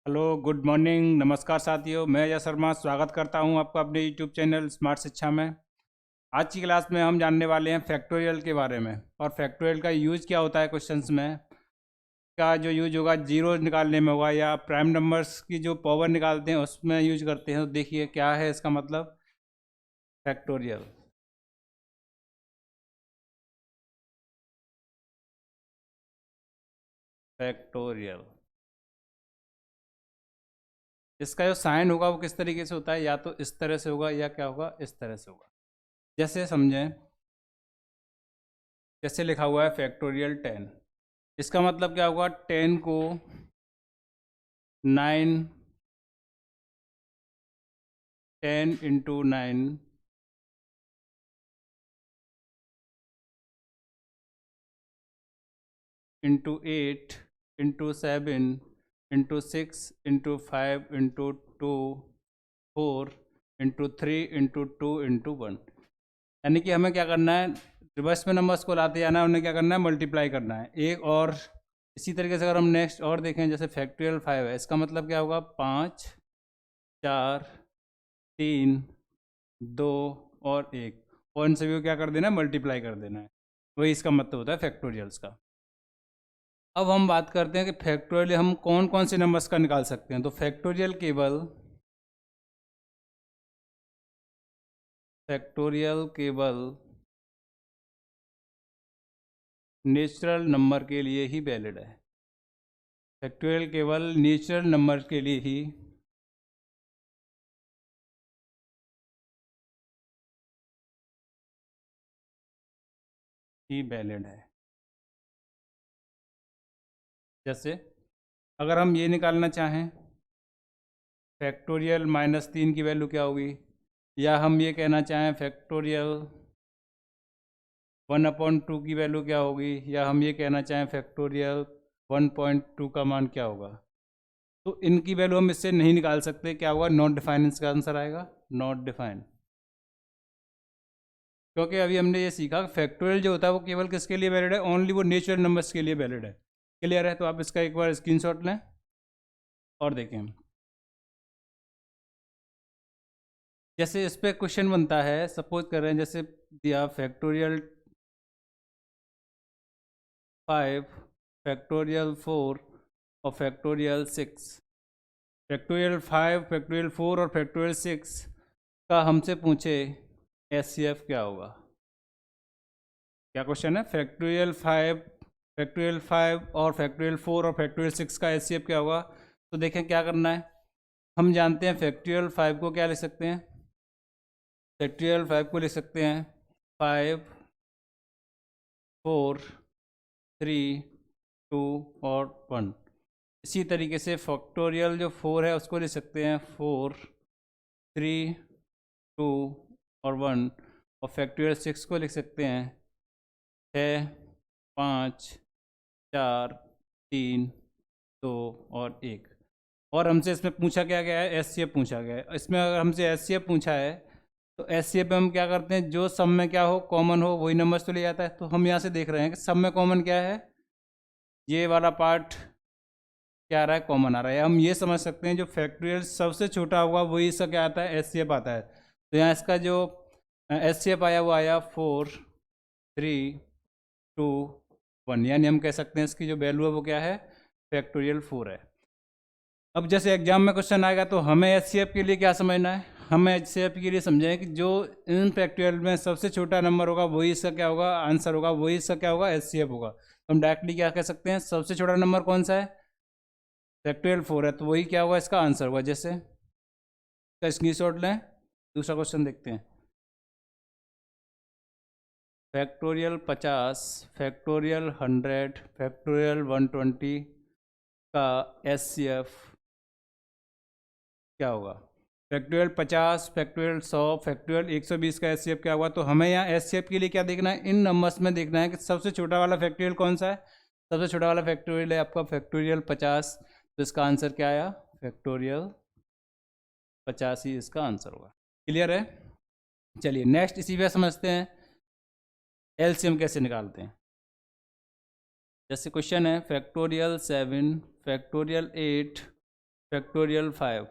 Hello, good morning, नमस्कार साथियों। मैं अजय शर्मा स्वागत करता हूं आपका अपने यूट्यूब चैनल स्मार्ट शिक्षा में। आज की क्लास में हम जानने वाले हैं फैक्टोरियल के बारे में और फैक्टोरियल का यूज़ क्या होता है क्वेश्चंस में। का जो यूज होगा जीरो निकालने में होगा या प्राइम नंबर्स की जो पावर निकालते हैं उसमें यूज करते हैं। तो देखिए क्या है इसका मतलब फैक्टोरियल। फैक्टोरियल इसका जो साइन होगा वो किस तरीके से होता है, या तो इस तरह से होगा या क्या होगा, इस तरह से होगा। जैसे समझें, जैसे लिखा हुआ है फैक्टोरियल 10। इसका मतलब क्या होगा, 10 को 9, 10 × 9 × 8 × 7 × 6 × 5 × 2 4 × 3 × 2 × 1। यानी कि हमें क्या करना है, रिवर्स में नंबर्स को लाते जाना है, उन्हें क्या करना है, मल्टीप्लाई करना है एक। और इसी तरीके से अगर हम नेक्स्ट और देखें, जैसे फैक्टोरियल 5 है, इसका मतलब क्या होगा, 5 4 3 2 और 1, और इन सभी को क्या कर देना है, मल्टीप्लाई कर देना है। वही इसका मतलब होता है फैक्टोरियल्स का। अब हम बात करते हैं कि फैक्टोरियल हम कौन कौन से नंबर्स का निकाल सकते हैं। तो फैक्टोरियल केवल नेचुरल नंबर के लिए ही वैलिड है। फैक्टोरियल केवल नेचुरल नंबर के लिए ही वैलिड है। जैसे अगर हम ये निकालना चाहें, फैक्टोरियल -3 की वैल्यू क्या होगी, या हम ये कहना चाहें फैक्टोरियल 1/2 की वैल्यू क्या होगी, या हम ये कहना चाहें फैक्टोरियल 1.2 का मान क्या होगा, तो इनकी वैल्यू हम इससे नहीं निकाल सकते। क्या होगा, नॉट डिफाइंड इसका आंसर आएगा, नॉट डिफाइंड। क्योंकि अभी हमने ये सीखा फैक्टोरियल जो होता है वो केवल किसके लिए वैलिड है, ओनली वो नेचुरल नंबर्स के लिए वैलिड है। क्लियर है? तो आप इसका एक बार स्क्रीनशॉट लें और देखें। जैसे इस पर क्वेश्चन बनता है, सपोज कर रहे हैं, जैसे दिया फैक्टोरियल 5, फैक्टोरियल 4 और फैक्टोरियल 6। फैक्टोरियल 5, फैक्टोरियल 4 और फैक्टोरियल 6 का हमसे पूछे एचसीएफ क्या होगा। क्या क्वेश्चन है, फैक्टोरियल 5 और फैक्टोरियल 4 और फैक्टोरियल 6 का एचसीएफ क्या होगा। तो देखें क्या करना है, हम जानते हैं फैक्टोरियल 5 को क्या लिख सकते हैं, फैक्टोरियल 5 को लिख सकते हैं 5 4 3 2 और 1। इसी तरीके से फैक्टोरियल जो 4 है उसको लिख सकते हैं 4 3 2 और 1। और फैक्टोरियल 6 को लिख सकते हैं 6 5 4 3 2 और 1। और हमसे इसमें पूछा क्या गया है, एचसीएफ पूछा गया है। इसमें अगर हमसे एचसीएफ पूछा है तो एचसीएफ में हम क्या करते हैं, जो सब में क्या हो, कॉमन हो, वही नंबर्स तो ले जाता है। तो हम यहाँ से देख रहे हैं कि सब में कॉमन क्या है, ये वाला पार्ट क्या आ रहा है, कॉमन आ रहा है। हम ये समझ सकते हैं जो फैक्टोरियल सबसे छोटा होगा वही इसका क्या आता है, एचसीएफ आता है। तो यहाँ इसका जो एचसीएफ आया वो आया 4 3 2 1, यानी हम कह सकते हैं इसकी जो वैल्यू है वो क्या है, फैक्टोरियल 4 है। अब जैसे एग्जाम में क्वेश्चन आएगा तो हमें एचसीएफ के लिए क्या समझना है, हमें एचसीएफ के लिए समझें कि जो इन फैक्टोरियल में सबसे छोटा नंबर होगा वही इसका क्या होगा, आंसर होगा, वही इसका क्या होगा, एचसीएफ होगा। तो हम डायरेक्टली क्या कह सकते हैं, सबसे छोटा नंबर कौन सा है, फैक्टोरियल 4 है, तो वही क्या होगा, इसका आंसर होगा। जैसे इसका स्क्रीनशॉट लें, दूसरा क्वेश्चन देखते हैं। फैक्टोरियल 50, फैक्टोरियल 100, फैक्टोरियल 120 का एचसीएफ क्या होगा। फैक्टोरियल 50, फैक्टोरियल 100, फैक्टोरियल 120 का एचसीएफ क्या होगा। तो हमें यहाँ एचसीएफ के लिए क्या देखना है, इन नंबर्स में देखना है कि सबसे छोटा वाला फैक्टोरियल कौन सा है। सबसे छोटा वाला फैक्टोरियल है आपका फैक्टोरियल 50, तो इसका आंसर क्या आया, फैक्टोरियल 50 ही इसका आंसर होगा। क्लियर है? चलिए नेक्स्ट इसी पे समझते हैं एलसीएम कैसे निकालते हैं। जैसे क्वेश्चन है फैक्टोरियल 7, फैक्टोरियल 8 फैक्टोरियल 5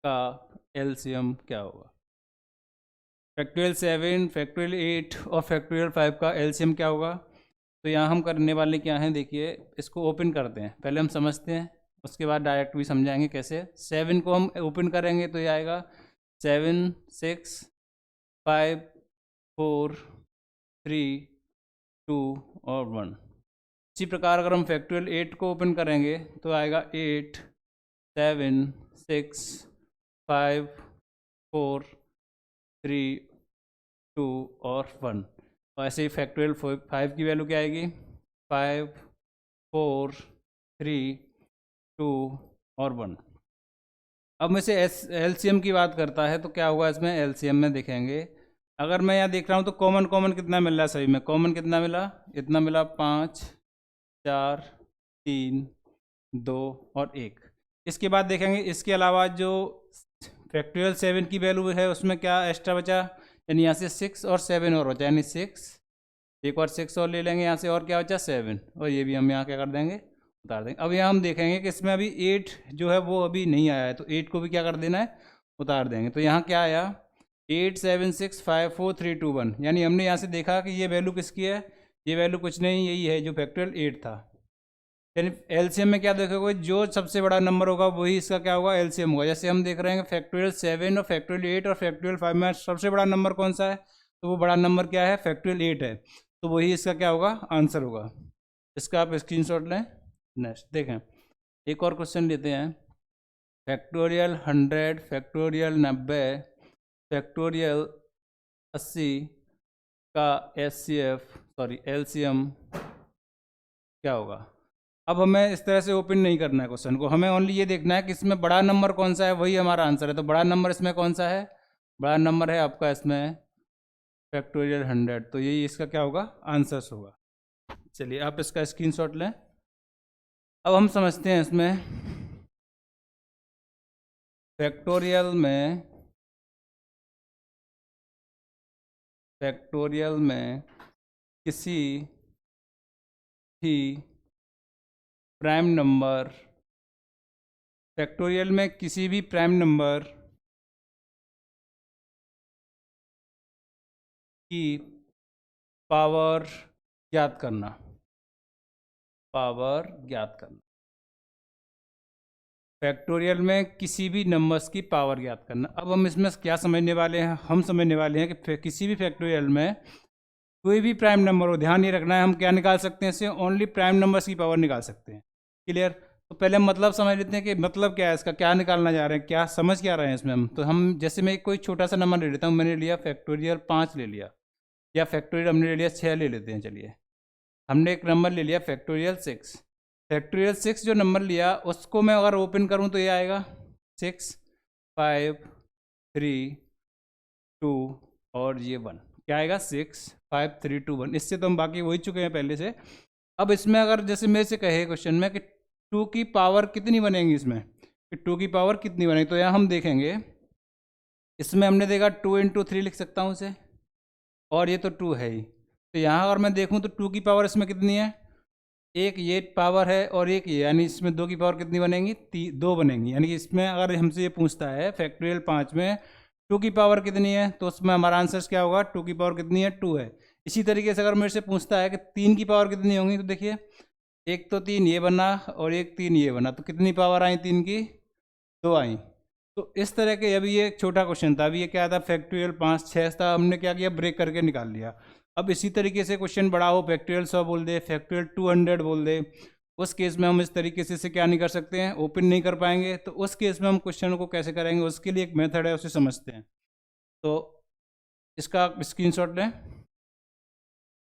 का एलसीएम क्या होगा। फैक्टोरियल 7, फैक्टोरियल 8 और फैक्टोरियल 5 का एलसीएम क्या होगा। तो यहाँ हम करने वाले क्या हैं, देखिए इसको ओपन करते हैं, पहले हम समझते हैं, उसके बाद डायरेक्ट भी समझाएंगे कैसे। 7 को हम ओपन करेंगे तो ये आएगा 7 6 5 4 3 2 और 1। इसी प्रकार अगर हम फैक्टोरियल 8 को ओपन करेंगे तो आएगा 8 7 6 5 4 3 2 और 1। और ऐसे ही फैक्टोरियल 5 की वैल्यू क्या आएगी, 5 4 3 2 और 1। अब मैं से एलसीएम की बात करता है तो क्या होगा इसमें, एलसीएम में देखेंगे अगर मैं यहाँ देख रहा हूँ तो कॉमन कॉमन कितना मिल रहा है सभी में, कॉमन कितना मिला, इतना मिला 5 4 3 2 और 1। इसके बाद देखेंगे इसके अलावा जो फैक्टोरियल 7 की वैल्यू है उसमें क्या एक्स्ट्रा बचा, यानी यहाँ से 6 और 7 और बचा, यानी 6, एक और 6 और ले लेंगे यहाँ से, और क्या बचा 7, और ये भी हम यहाँ क्या कर देंगे, उतार देंगे। अब यहाँ हम देखेंगे कि इसमें अभी 8 जो है वो अभी नहीं आया है, तो 8 को भी क्या कर देना है, उतार देंगे। तो यहाँ क्या आया 8 7 6 5 4 3 2 1, यानी हमने यहाँ से देखा कि ये वैल्यू किसकी है, ये वैल्यू कुछ नहीं, यही है जो फैक्टोरियल 8 था। यानी एलसीएम में क्या देखोगे, जो सबसे बड़ा नंबर होगा वही इसका क्या होगा, एलसीएम होगा। जैसे हम देख रहे हैं फैक्टोरियल 7 और फैक्टोरियल 8 और फैक्टोरियल 5 में सबसे बड़ा नंबर कौन सा है, तो वो बड़ा नंबर क्या है, फैक्टोरियल 8 है, तो वही इसका क्या होगा, आंसर होगा। इसका आप स्क्रीनशॉट लें। नेक्स्ट देखें, एक और क्वेश्चन लेते हैं, फैक्टोरियल 100 फैक्टोरियल 90 फैक्टोरियल 80 का एलसीएम क्या होगा। अब हमें इस तरह से ओपन नहीं करना है क्वेश्चन को, हमें ओनली ये देखना है कि इसमें बड़ा नंबर कौन सा है, वही हमारा आंसर है। तो बड़ा नंबर इसमें कौन सा है, बड़ा नंबर है आपका इसमें फैक्टोरियल 100, तो यही इसका क्या होगा, आंसर्स होगा। चलिए आप इसका स्क्रीनशॉट लें। अब हम समझते हैं इसमें फैक्टोरियल में किसी भी प्राइम नंबर, फैक्टोरियल में किसी भी प्राइम नंबर की पावर ज्ञात करना, पावर ज्ञात करना, फैक्टोरियल में किसी भी नंबर्स की पावर ज्ञात करना। अब हम इसमें क्या समझने वाले हैं, हम समझने वाले हैं कि किसी भी फैक्टोरियल में कोई भी प्राइम नंबर हो, ध्यान ये रखना है, हम क्या निकाल सकते हैं इससे, ओनली प्राइम नंबर्स की पावर निकाल सकते हैं। क्लियर। तो पहले हम मतलब समझ लेते हैं कि मतलब क्या है इसका, क्या निकालना जा रहे हैं, क्या समझ क्या रहे हैं इसमें हम। तो हम जैसे मैं कोई छोटा सा नंबर ले लेता हूँ, मैंने लिया फैक्टोरियल 5 ले लिया, या फैक्टोरियल हमने ले लिया 6 ले लेते हैं। चलिए हमने एक नंबर ले लिया फैक्टोरियल 6, फैक्टोरियल 6 जो नंबर लिया उसको मैं अगर ओपन करूँ तो ये आएगा 6 5 3 2 और ये 1, क्या आएगा 6 5 3 2 1। इससे तो हम बाकी वही चुके हैं पहले से। अब इसमें अगर जैसे मेरे से कहे क्वेश्चन में कि 2 की पावर कितनी बनेगी, इसमें कि 2 की पावर कितनी बनेगी, तो यहाँ हम देखेंगे इसमें हमने देखा 2 × 3 लिख सकता हूँ इसे, और ये तो 2 है ही। तो यहाँ अगर मैं देखूँ तो 2 की पावर इसमें कितनी है, एक ये पावर है और एक ये, यानी इसमें 2 की पावर कितनी बनेंगी, 2 बनेंगी। यानी कि इसमें अगर हमसे ये पूछता है फैक्टोरियल 5 में 2 की पावर कितनी है, तो उसमें हमारा आंसर क्या होगा, 2 की पावर कितनी है, 2 है। इसी तरीके से अगर मेरे से पूछता है कि 3 की पावर कितनी होंगी, तो देखिए एक तो 3 ये बना और एक 3 ये बना, तो कितनी पावर आई 3 की, 2 आई। तो इस तरह के, अभी ये एक छोटा क्वेश्चन था, अभी ये क्या था फैक्टोरियल 5 6 था, हमने क्या किया ब्रेक करके निकाल लिया। अब इसी तरीके से क्वेश्चन बड़ा हो, फैक्टोरियल 100 बोल दे, फैक्टोरियल 200 बोल दे, उस केस में हम इस तरीके से क्या नहीं कर सकते हैं, ओपन नहीं कर पाएंगे। तो उस केस में हम क्वेश्चन को कैसे करेंगे, उसके लिए एक मेथड है, उसे समझते हैं। तो इसका स्क्रीनशॉट लें।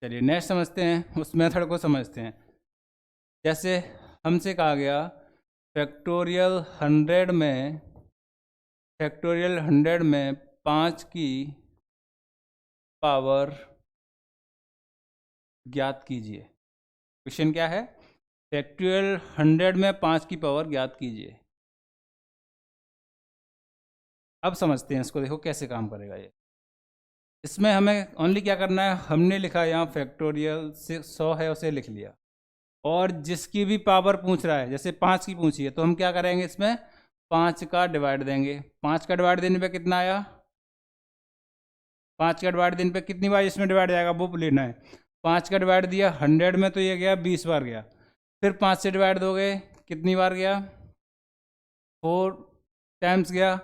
चलिए नेक्स्ट समझते हैं, उस मेथड को समझते हैं। जैसे हमसे कहा गया फैक्टोरियल 100 में 5 की पावर ज्ञात कीजिए। क्वेश्चन क्या है, फैक्टोरियल 100 में 5 की पावर ज्ञात कीजिए। अब समझते हैं इसको, देखो कैसे काम करेगा ये। इसमें हमें ओनली क्या करना है, हमने लिखा यहाँ फैक्टोरियल से 100 है उसे लिख लिया, और जिसकी भी पावर पूछ रहा है, जैसे 5 की पूछी है, तो हम क्या करेंगे इसमें 5 का डिवाइड देंगे। 5 का डिवाइड देने पे कितना आया? 5 का डिवाइड देने पे कितनी बार इसमें डिवाइड जाएगा वो लेना है। 5 का डिवाइड दिया 100 में तो ये गया 20 बार गया। फिर 5 से डिवाइड दोगे कितनी बार गया? 4 टाइम्स गया।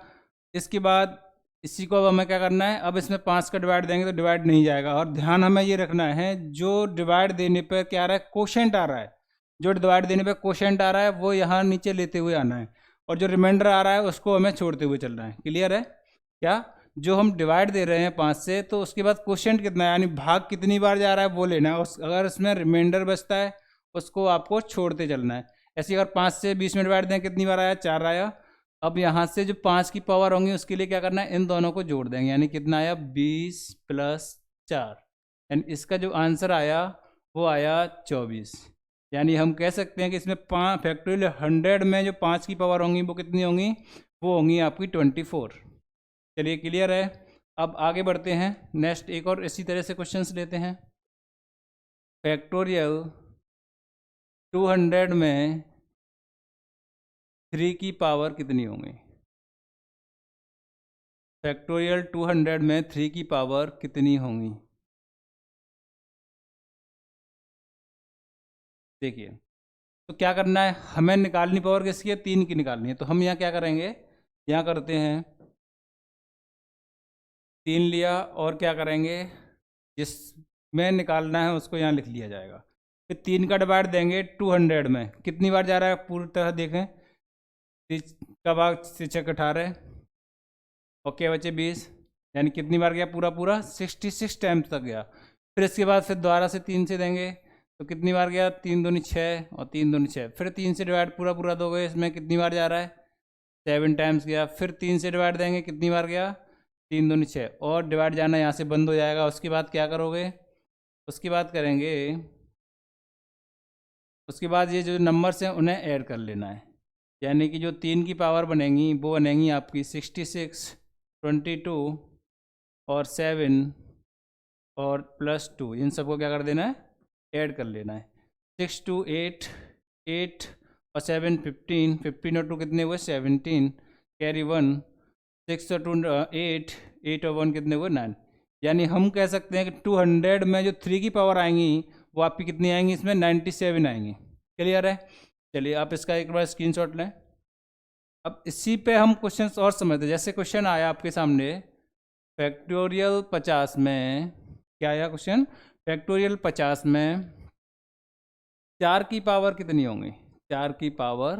इसके बाद इसी को अब हमें क्या करना है, अब इसमें 5 का डिवाइड देंगे तो डिवाइड नहीं जाएगा। और ध्यान हमें ये रखना है, जो डिवाइड देने पर क्या आ रहा है, कोशेंट आ रहा है, जो डिवाइड देने पर कोशेंट आ रहा है वो यहाँ नीचे लेते हुए आना है, और जो रिमाइंडर आ रहा है उसको हमें छोड़ते हुए चलना है। क्लियर है क्या? जो हम डिवाइड दे रहे हैं 5 से, तो उसके बाद कोशेंट कितना है, यानी भाग कितनी बार जा रहा है वो लेना है। अगर इसमें रिमाइंडर बचता है उसको आपको छोड़ते चलना है। ऐसे अगर 5 से 20 में डिवाइड दें कितनी बार आया? 4 आया। अब यहाँ से जो 5 की पावर होंगी उसके लिए क्या करना है, इन दोनों को जोड़ देंगे, यानी कितना आया? 20 + 4, यानी इसका जो आंसर आया वो आया 24। यानी हम कह सकते हैं कि इसमें 5 फैक्टोरियल 100 में जो 5 की पावर होंगी वो कितनी होंगी? वो होंगी आपकी 24। चलिए क्लियर है। अब आगे बढ़ते हैं, नेक्स्ट एक और इसी तरह से क्वेश्चंस लेते हैं। फैक्टोरियल 200 में 3 की पावर कितनी होंगी? फैक्टोरियल 200 में 3 की पावर कितनी होंगी? देखिए, तो क्या करना है, हमें निकालनी पावर किसकी है? 3 की निकालनी है। तो हम यहाँ क्या करेंगे, यहाँ करते हैं 3 लिया, और क्या करेंगे, जिसमें निकालना है उसको यहाँ लिख लिया जाएगा। फिर 3 का डिवाइड देंगे 200 में, कितनी बार जा रहा है पूरी तरह देखें, 3 का भाग 6 18, ओके बच्चे 20, यानी कितनी बार गया पूरा पूरा? 66 टाइम्स तक गया। फिर इसके बाद फिर दोबारा से 3 से देंगे तो कितनी बार गया? 3 दूनी 6 और 3 दूनी 6। फिर 3 से डिवाइड पूरा पूरा दोगे, इसमें कितनी बार जा रहा है? 7 टाइम्स गया। फिर 3 से डिवाइड देंगे, कितनी बार गया? 3 दूनी 6, और डिवाइड जाना यहाँ से बंद हो जाएगा। उसके बाद क्या करोगे? उसके बाद करेंगे, उसके बाद ये जो नंबर्स हैं उन्हें ऐड कर लेना है, यानी कि जो 3 की पावर बनेंगी वो बनेंगी आपकी 66, 22 और 7 और +2, इन सबको क्या कर देना है? ऐड कर लेना है। 6 2 8, 8 और 7 15, 15 और 2 कितने हुए? 17, कैरी 1, 6 और 2 8, 8 और 1 कितने हुए? 9। यानी हम कह सकते हैं कि 200 में जो 3 की पावर आएंगी वो आपकी कितनी आएंगी? इसमें 97 आएंगी। क्लियर है? चलिए आप इसका एक बार स्क्रीनशॉट लें। अब इसी पे हम क्वेश्चन और समझते हैं। जैसे क्वेश्चन आया आपके सामने फैक्टोरियल 50 में, क्या आया क्वेश्चन? फैक्टोरियल 50 में 4 की पावर कितनी होंगी? 4 की पावर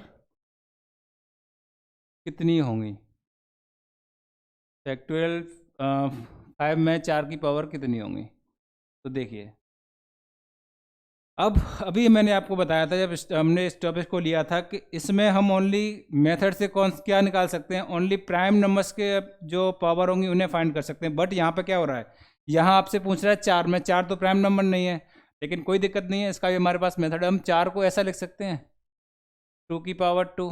कितनी होंगी? फैक्टोरियल 5 में 4 की पावर कितनी होंगी? तो देखिए, अब अभी मैंने आपको बताया था जब हमने इस टॉपिक को लिया था कि इसमें हम ओनली मेथड से कौन क्या निकाल सकते हैं, ओनली प्राइम नंबर्स के जो पावर होंगी उन्हें फाइंड कर सकते हैं। बट यहाँ पे क्या हो रहा है, यहाँ आपसे पूछ रहा है 4 में, 4 तो प्राइम नंबर नहीं है, लेकिन कोई दिक्कत नहीं है, इसका भी हमारे पास मेथड है। हम 4 को ऐसा लिख सकते हैं 2 की पावर 2,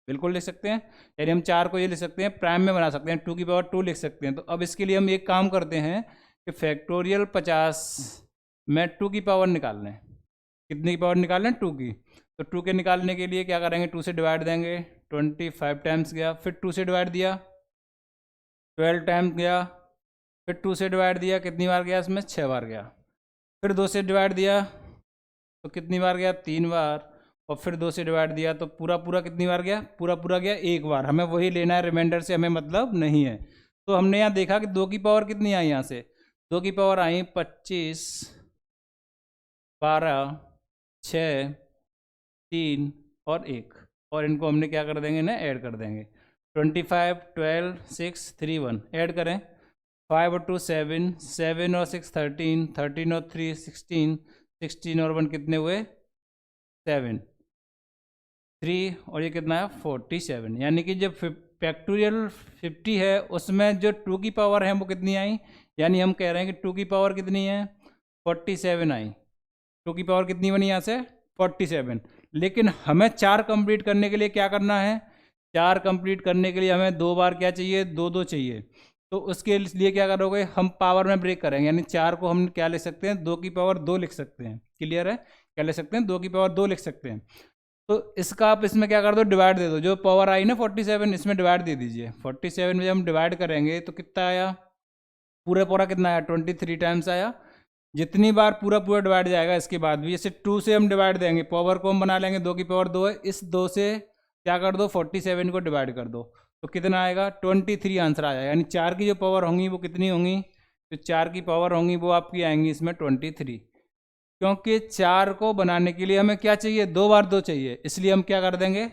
बिल्कुल लिख सकते हैं। यानी हम 4 को ये लिख सकते हैं, प्राइम में बना सकते हैं, 2 की पावर 2 लिख सकते हैं। तो अब इसके लिए हम एक काम करते हैं कि फैक्टोरियल 50 में 2 की पावर निकालना है। कितनी की पावर निकालना है? 2 की। तो 2 के निकालने के लिए क्या करेंगे, 2 से डिवाइड देंगे, 25 टाइम्स गया। फिर 2 से डिवाइड दिया, 12 टाइम्स गया। फिर 2 से डिवाइड दिया, कितनी बार गया? इसमें 6 बार गया। फिर 2 से डिवाइड दिया तो कितनी बार गया? 3 बार। और फिर 2 से डिवाइड दिया तो पूरा पूरा कितनी बार गया? पूरा पूरा गया 1 बार। हमें वही लेना है, रिमाइंडर से हमें मतलब नहीं है। तो हमने यहाँ देखा कि 2 की पावर कितनी आई, यहाँ से 2 की पावर आई 25, 12, 6, 3 और 1, और इनको हमने क्या कर देंगे ना, ऐड कर देंगे। 25, 12, 6, 3, 1 ऐड करें। 5 और 2 7, 7 और 6 13, 13 और 3 16, 16 और 1 कितने हुए? 7, 3 और ये कितना है? 47। यानी कि जब फैक्टोरियल 50 है उसमें जो 2 की पावर है वो कितनी आई, यानी हम कह रहे हैं कि 2 की पावर कितनी है? 47 आई। 2 की पावर कितनी बनी यहाँ से? 47। लेकिन हमें 4 कंप्लीट करने के लिए क्या करना है? 4 कंप्लीट करने के लिए हमें 2 बार क्या चाहिए? 2 2 चाहिए। तो उसके लिए क्या करोगे, हम पावर में ब्रेक करेंगे, यानी 4 को हम क्या लिख सकते हैं? 2 की पावर 2 लिख सकते हैं। क्लियर है? क्या लिख सकते हैं? 2 की पावर 2 लिख सकते हैं। तो इसका आप इसमें क्या कर दो, डिवाइड दे दो। जो पावर आई ना 47, इसमें डिवाइड दे दीजिए। 47 में जब हम डिवाइड करेंगे तो कितना आया, पूरा पूरा कितना आया, 23 टाइम्स आया। जितनी बार पूरा पूरा डिवाइड जाएगा इसके बाद भी, जैसे 2 से हम डिवाइड देंगे, पावर को हम बना लेंगे, 2 की पावर 2 है, इस 2 से क्या कर दो, 47 को डिवाइड कर दो, तो कितना आएगा, 23 आंसर आ जाएगा। यानी 4 की जो पावर होंगी वो कितनी होंगी, जो 4 की पावर होंगी वो आपकी आएंगी इसमें 23। क्योंकि 4 को बनाने के लिए हमें क्या चाहिए, 2 बार 2 चाहिए, इसलिए हम क्या कर देंगे,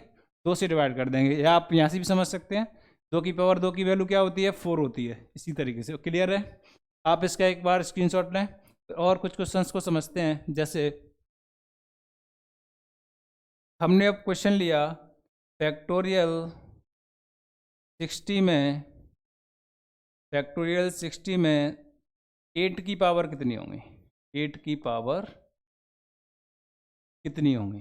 2 से डिवाइड कर देंगे। या आप यहाँ से भी समझ सकते हैं, 2 की पावर 2 की वैल्यू क्या होती है, 4 होती है। इसी तरीके से क्लियर है। आप इसका एक बार स्क्रीनशॉट लें और कुछ क्वेश्चंस को समझते हैं। जैसे हमने अब क्वेश्चन लिया फैक्टोरियल 60 में, फैक्टोरियल 60 में 8 की पावर कितनी होंगी, 8 की पावर कितनी होंगी।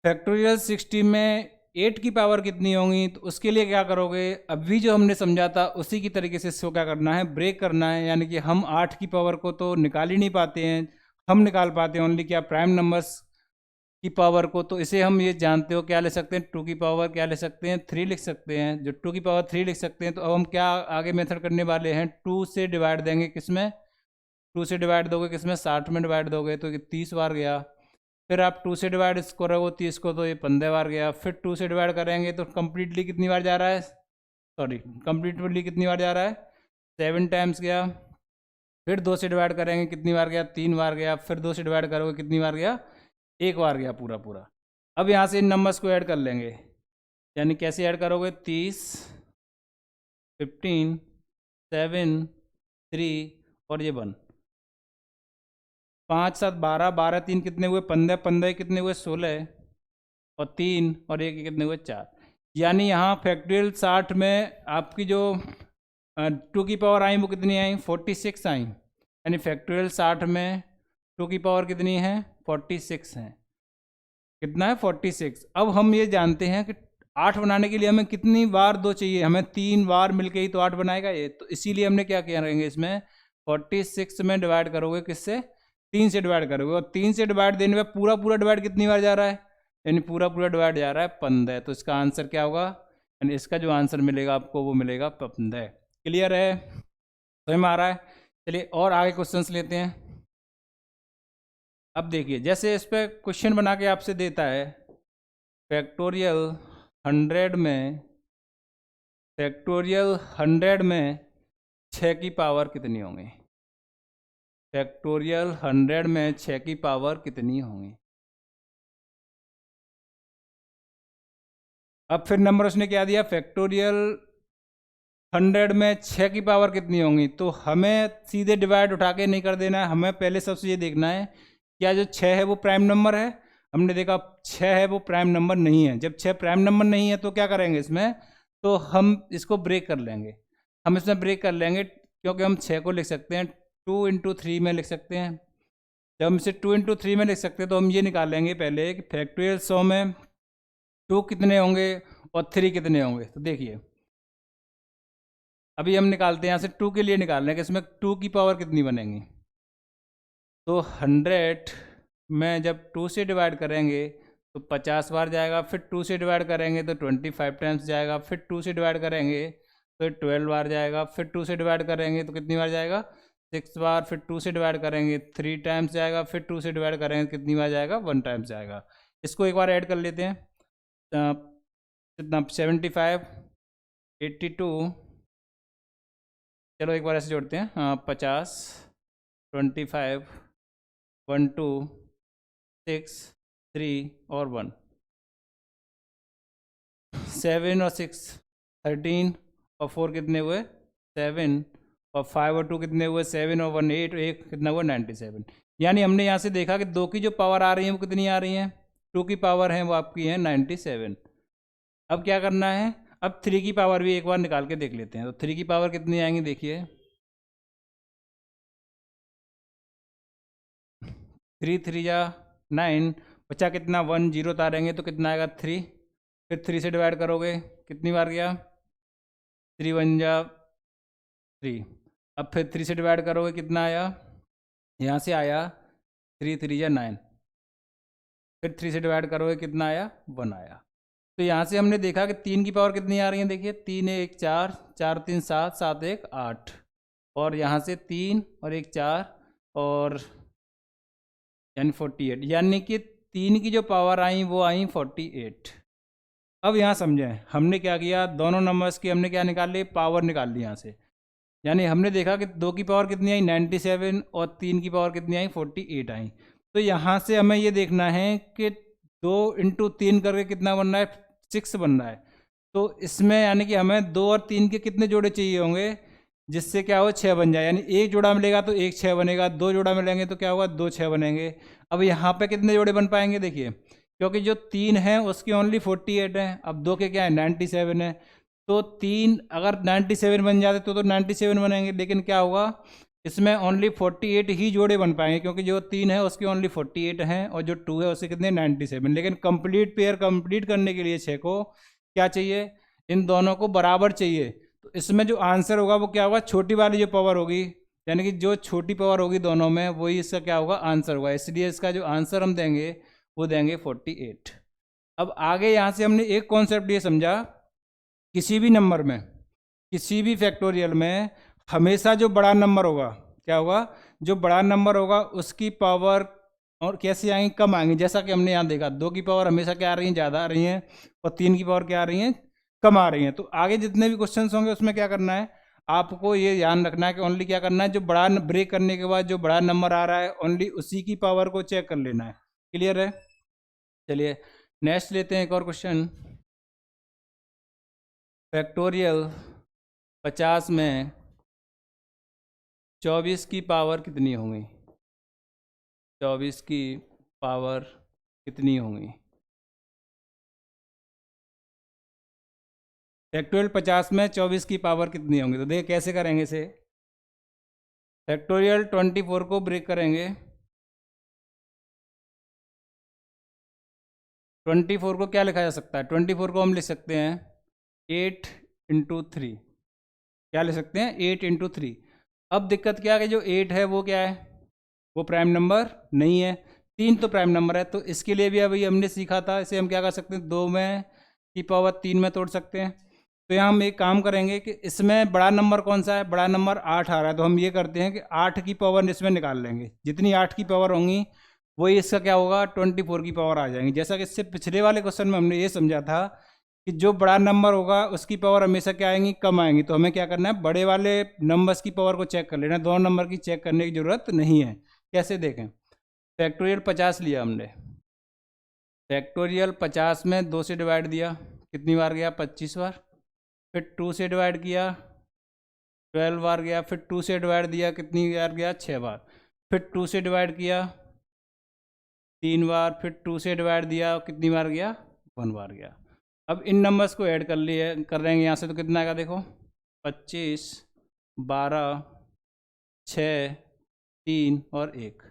फैक्टोरियल 60 में 8 की पावर कितनी होंगी, तो उसके लिए क्या करोगे, अभी जो हमने समझा था उसी की तरीके से इसको क्या करना है, ब्रेक करना है। यानी कि हम 8 की पावर को तो निकाल ही नहीं पाते हैं, हम निकाल पाते हैं ओनली क्या, प्राइम नंबर्स की पावर को। तो इसे हम ये जानते हो क्या ले सकते हैं, 2 की पावर क्या ले सकते हैं, 3 लिख सकते हैं। जो 2 की पावर 3 लिख सकते हैं, तो अब हम क्या आगे मेथड करने वाले हैं, 2 से डिवाइड देंगे, किसमें, 2 से डिवाइड दोगे किसमें, 60 में डिवाइड दोगे तो ये 30 बार गया। फिर आप 2 से डिवाइड इसको करोगे 30 को, तो ये 15 बार गया। फिर 2 से डिवाइड करेंगे तो कम्प्लीटली कितनी बार जा रहा है, सॉरी कम्प्लीटली कितनी बार जा रहा है, 7 टाइम्स गया। फिर 2 से डिवाइड करेंगे कितनी बार गया, 3 बार गया। फिर 2 से डिवाइड करोगे कितनी बार गया, 1 बार गया पूरा पूरा। अब यहाँ से इन नंबर्स को ऐड कर लेंगे, यानी कैसे ऐड करोगे, 30, 15, 7, 3 और ये 1, 5, 7, 12, 12, 3 कितने हुए, 15, 15 कितने हुए, 16 और 3 और 1 कितने हुए, 4। यानी यहाँ फैक्टोरियल 60 में आपकी जो 2 की पावर आई वो कितनी आई, 46 आई। यानी फैक्टोरियल 60 में 2 की पावर कितनी है, 46 है। कितना है, 46। अब हम ये जानते हैं कि 8 बनाने के लिए हमें कितनी बार 2 चाहिए, हमें 3 बार मिलके ही तो 8 बनाएगा ये। तो इसीलिए हमने क्या करेंगे, इसमें 46 में डिवाइड करोगे किससे, 3 से डिवाइड करोगे। और 3 से डिवाइड देने में पूरा पूरा डिवाइड कितनी बार जा रहा है, यानी पूरा पूरा डिवाइड जा रहा है 15। तो इसका आंसर क्या होगा, यानी इसका जो आंसर मिलेगा आपको वो मिलेगा 15। क्लियर है, समझ में आ रहा है। चलिए और आगे क्वेश्चंस लेते हैं। अब देखिए, जैसे इस पर क्वेश्चन बना के आपसे देता है फैक्टोरियल 100 में, फैक्टोरियल 100 में 6 की पावर कितनी होंगी, फैक्टोरियल 100 में 6 की पावर कितनी होंगी। अब फिर नंबर उसने क्या दिया, फैक्टोरियल 100 में 6 की पावर कितनी होंगी। तो हमें सीधे डिवाइड उठा के नहीं कर देना है, हमें पहले सबसे ये देखना है क्या जो 6 है वो प्राइम नंबर है। हमने देखा 6 है वो प्राइम नंबर नहीं है। जब 6 प्राइम नंबर नहीं है तो क्या करेंगे इसमें, तो हम इसको ब्रेक कर लेंगे। हम इसमें ब्रेक कर लेंगे क्योंकि हम 6 को लिख सकते हैं 2 इंटू 3 में लिख सकते हैं। जब हम इसे 2 इंटू 3 में लिख सकते हैं तो हम ये निकाल लेंगे पहले कि फैक्टोरियल 100 में 2 कितने होंगे और 3 कितने होंगे। तो देखिए अभी हम निकालते हैं यहाँ से 2 के लिए निकाल रहे हैं कि इसमें 2 की पावर कितनी बनेंगी। तो 100 में जब 2 से डिवाइड करेंगे तो 50 बार जाएगा। फिर 2 से डिवाइड करेंगे तो 25 टाइम्स जाएगा। फिर 2 से डिवाइड करेंगे तो 12 बार जाएगा। फिर 2 से डिवाइड करेंगे तो कितनी बार जाएगा, 6 बार। फिर 2 से डिवाइड करेंगे 3 टाइम्स जाएगा। फिर 2 से डिवाइड करेंगे कितनी बार जाएगा, 1 टाइम्स जाएगा। इसको एक बार ऐड कर लेते हैं, कितना 75, 82, चलो एक बार ऐसे जोड़ते हैं, हाँ 50, 25, 1, 2, 6, 3 और 1, 7 और 6 13 और 4 कितने हुए 7 और 5 और 2 कितने हुए 7 और 1 8, 1 कितना हुआ 97। यानी हमने यहाँ से देखा कि 2 की जो पावर आ रही है वो कितनी आ रही है, 2 की पावर है वो आपकी है 97। अब क्या करना है, अब 3 की पावर भी एक बार निकाल के देख लेते हैं। तो 3 की पावर कितनी आएंगी, देखिए 3 3 या 9, बचा कितना 1 0 उतारेंगे तो कितना आएगा 3। फिर 3 से डिवाइड करोगे कितनी बार गया, 3 1 जा 3। अब फिर 3 से डिवाइड करोगे कितना आया यहाँ से आया 3 3 या 9, फिर 3 से डिवाइड करोगे कितना आया 1 आया। तो यहाँ से हमने देखा कि 3 की पावर कितनी आ रही है, देखिए 3 1 4, 4 3 7, 7 1 8, और यहाँ से 3 और 1 4 और यानी 48, यानी कि 3 की जो पावर आई वो आई 48। अब यहाँ समझें हमने क्या किया, दोनों नंबर्स की हमने क्या निकाल ली, पावर निकाल ली यहाँ से। यानी हमने देखा कि 2 की पावर कितनी आई 97 और 3 की पावर कितनी आई 48 आई। तो यहाँ से हमें ये देखना है कि 2 × 3 करके कितना बन रहा है, 6 बन रहा है। तो इसमें यानी कि हमें 2 और 3 के कितने जोड़े चाहिए होंगे जिससे क्या हो 6 बन जाए। यानी एक जोड़ा मिलेगा तो 1 6 बनेगा, 2 जोड़ा मिलेंगे तो क्या होगा 2 6 बनेंगे। अब यहाँ पे कितने जोड़े बन पाएंगे, देखिए क्योंकि जो 3 है उसकी ओनली 48 है, अब 2 के क्या है 97 है। तो 3 अगर 97 बन जाते तो 97 बनेंगे, लेकिन क्या होगा इसमें ओनली 48 ही जोड़े बन पाएंगे क्योंकि जो 3 है उसकी ओनली 48 हैं और जो 2 है उसके कितने 97। लेकिन कंप्लीट पेयर कंप्लीट करने के लिए 6 को क्या चाहिए, इन दोनों को बराबर चाहिए। तो इसमें जो आंसर होगा वो क्या होगा, छोटी वाली जो पावर होगी, यानी कि जो छोटी पावर होगी दोनों में वही इसका क्या होगा आंसर होगा। इसलिए इसका जो आंसर हम देंगे वो देंगे 48। अब आगे यहाँ से हमने एक कॉन्सेप्ट ये समझा, किसी भी नंबर में किसी भी फैक्टोरियल में हमेशा जो बड़ा नंबर होगा क्या होगा, जो बड़ा नंबर होगा उसकी पावर और कैसे आएंगी, कम आएंगी। जैसा कि हमने यहाँ देखा 2 की पावर हमेशा क्या आ रही है ज़्यादा आ रही हैं और 3 की पावर क्या आ रही हैं कम आ रही हैं। तो आगे जितने भी क्वेश्चंस होंगे उसमें क्या करना है, आपको ये ध्यान रखना है कि ओनली क्या करना है, जो बड़ा ब्रेक करने के बाद जो बड़ा नंबर आ रहा है ओनली उसी की पावर को चेक कर लेना है। क्लियर है? चलिए नेक्स्ट लेते हैं एक और क्वेश्चन। फैक्टोरियल 50 में 24 की पावर कितनी होंगी, 24 की पावर कितनी होंगी। फैक्टोरियल 50 में 24 की पावर कितनी होंगी, तो देखिए कैसे करेंगे इसे। फैक्टोरियल 24 को ब्रेक करेंगे, 24 को क्या लिखा जा सकता है, 24 को हम लिख सकते हैं 8 × 3, क्या लिख सकते हैं 8 × 3। अब दिक्कत क्या है कि जो 8 है वो क्या है, वो प्राइम नंबर नहीं है, 3 तो प्राइम नंबर है। तो इसके लिए भी अभी हमने सीखा था, इसे हम क्या कर सकते हैं 2 में की पावर 3 में तोड़ सकते हैं। तो यहाँ हम एक काम करेंगे कि इसमें बड़ा नंबर कौन सा है, बड़ा नंबर 8 आ रहा है, तो हम ये करते हैं कि 8 की पावर इसमें निकाल लेंगे, जितनी 8 की पावर होंगी वही इसका क्या होगा 24 की पावर आ जाएंगी। जैसा कि इससे पिछले वाले क्वेश्चन में हमने ये समझा था कि जो बड़ा नंबर होगा उसकी पावर हमेशा क्या आएंगी कम आएंगी। तो हमें क्या करना है, बड़े वाले नंबर्स की पावर को चेक कर लेना है, दोनों नंबर की चेक करने की ज़रूरत नहीं है। कैसे देखें, फैक्टोरियल 50 लिया हमने, फैक्टोरियल 50 में 2 से डिवाइड दिया, कितनी बार गया 25 बार, फिर 2 से डिवाइड किया 12 बार गया, फिर 2 से डिवाइड दिया कितनी बार गया 6 बार, फिर 2 से डिवाइड किया 3 बार, फिर 2 से डिवाइड दिया कितनी बार गया 1 बार गया। अब इन नंबर्स को ऐड कर लिए कर रहेंगे यहाँ से, तो कितना आएगा देखो 25 12 6 3 और 1,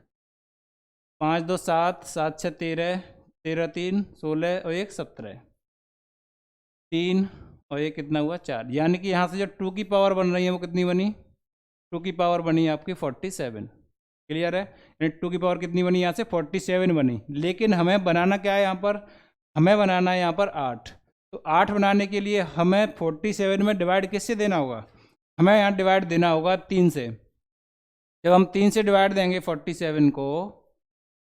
5 2 7 7 6 13 13 3 16 और 1 17, 3 और 1 कितना हुआ 4। यानी कि यहाँ से जो 2 की पावर बन रही है वो कितनी बनी, 2 की पावर बनी आपकी 47। क्लियर है? यानी 2 की पावर कितनी बनी यहाँ से 47 बनी। लेकिन हमें बनाना क्या है यहाँ पर, हमें बनाना है यहाँ पर 8। तो 8 बनाने के लिए हमें 47 में डिवाइड किससे देना होगा, हमें यहाँ डिवाइड देना होगा 3 से। जब हम 3 से डिवाइड देंगे 47 को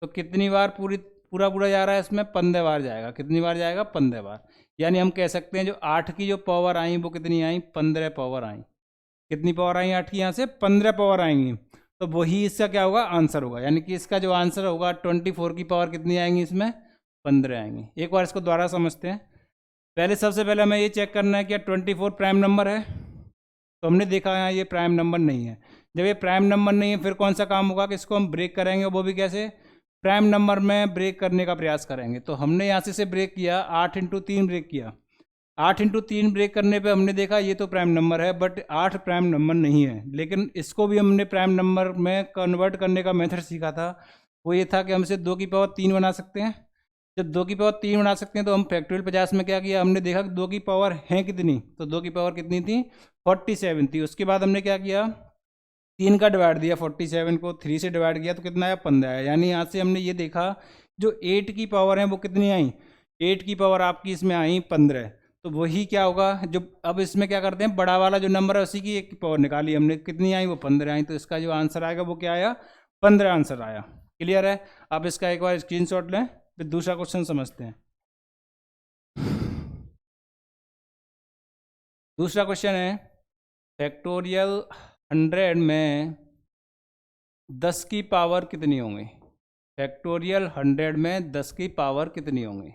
तो कितनी बार पूरा जा रहा है, इसमें 15 बार जाएगा। कितनी बार जाएगा 15 बार। यानी हम कह सकते हैं जो 8 की जो पावर आई वो कितनी आई 15 पावर आई। कितनी पावर आई 8 की, यहाँ से 15 पावर आएंगी। तो वही इसका क्या होगा आंसर होगा। यानी कि इसका जो आंसर होगा 24 की पावर कितनी आएंगी, इसमें 15 आएंगी। एक बार इसको दोबारा समझते हैं। पहले सबसे पहले हमें ये चेक करना है कि 24 प्राइम नंबर है, तो हमने देखा यहाँ ये प्राइम नंबर नहीं है। जब ये प्राइम नंबर नहीं है फिर कौन सा काम होगा कि इसको हम ब्रेक करेंगे, वो भी कैसे, प्राइम नंबर में ब्रेक करने का प्रयास करेंगे। तो हमने यहाँ से ब्रेक किया 8 × 3 ब्रेक किया। 8 × 3 ब्रेक करने पे हमने देखा ये तो प्राइम नंबर है, बट 8 प्राइम नंबर नहीं है। लेकिन इसको भी हमने प्राइम नंबर में कन्वर्ट करने का मेथड सीखा था, वो ये था कि हम इसे 2 की पावर 3 बना सकते हैं। जब 2 की पावर 3 बना सकते हैं तो हम फैक्टोरियल 50 में क्या किया, हमने देखा कि 2 की पावर है कितनी, तो 2 की पावर कितनी थी 47 थी। उसके बाद हमने क्या किया 3 का डिवाइड दिया 47 को, 3 से डिवाइड किया तो कितना आया 15 आया। यानी यहाँ से हमने ये देखा जो 8 की पावर है वो कितनी आई, 8 की पावर आपकी इसमें आई 15। तो वही क्या होगा, जो अब इसमें क्या करते हैं, बड़ा वाला जो नंबर है उसी की 1 की पावर निकाली हमने, कितनी आई वो 15 आई। तो इसका जो आंसर आएगा वो क्या आया, 15 आंसर आया। क्लियर है। आप इसका एक बार स्क्रीनशॉट लें, फिर दूसरा क्वेश्चन समझते हैं। दूसरा क्वेश्चन है फैक्टोरियल 100 में 10 की पावर कितनी होंगी। फैक्टोरियल 100 में 10 की पावर कितनी होंगी।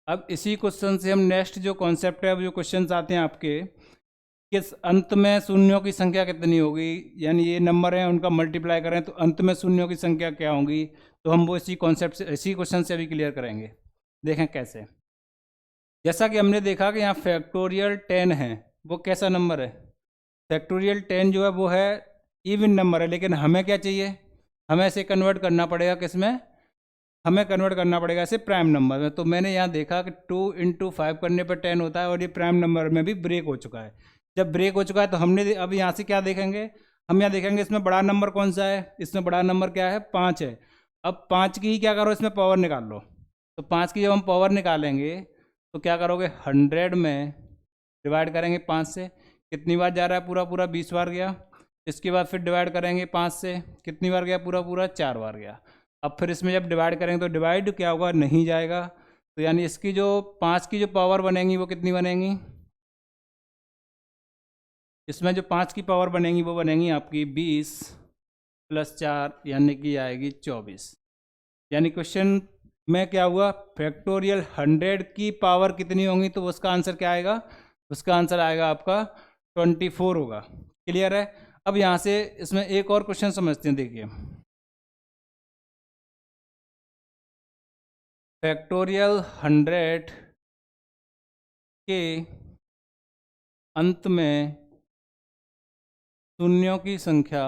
अब इसी क्वेश्चन से हम नेक्स्ट जो कॉन्सेप्ट है, अब जो क्वेश्चंस आते हैं आपके, किस अंत में शून्यों की संख्या कितनी होगी, यानी ये नंबर हैं उनका मल्टीप्लाई करें तो अंत में शून्यों की संख्या क्या होगी। तो हम वो इसी कॉन्सेप्ट से, इसी क्वेश्चन से अभी क्लियर करेंगे। देखें कैसे। जैसा कि हमने देखा कि यहाँ फैक्टोरियल 10 है, वो कैसा नंबर है, फैक्टोरियल 10 जो है वो है इवन नंबर है, लेकिन हमें क्या चाहिए, हमें इसे कन्वर्ट करना पड़ेगा किसमें, हमें कन्वर्ट करना पड़ेगा इसे प्राइम नंबर में। तो मैंने यहाँ देखा कि 2 × 5 करने पर 10 होता है, और ये प्राइम नंबर में भी ब्रेक हो चुका है। जब ब्रेक हो चुका है तो हमने अब यहाँ से क्या देखेंगे, हम यहाँ देखेंगे इसमें बड़ा नंबर कौन सा है, इसमें बड़ा नंबर क्या है 5 है। अब 5 की ही क्या करो, इसमें पावर निकाल लो। तो 5 की जब हम पावर निकालेंगे तो क्या करोगे, 100 में डिवाइड करेंगे 5 से, कितनी बार जा रहा है, पूरा पूरा 20 बार गया। इसके बाद फिर डिवाइड करेंगे 5 से, कितनी बार गया, पूरा पूरा 4 बार गया। अब फिर इसमें जब डिवाइड करेंगे तो डिवाइड क्या होगा, नहीं जाएगा। तो यानी इसकी जो 5 की जो पावर बनेंगी वो कितनी बनेंगी, इसमें जो 5 की पावर बनेंगी वो बनेंगी आपकी 20 + 4 यानी कि आएगी 24। यानी क्वेश्चन में क्या हुआ, फैक्टोरियल 100 की पावर कितनी होंगी, तो उसका आंसर क्या आएगा, उसका आंसर आएगा आपका 24 होगा। क्लियर है। अब यहाँ से इसमें एक और क्वेश्चन समझते हैं। देखिए फैक्टोरियल 100 के अंत में शून्यों की संख्या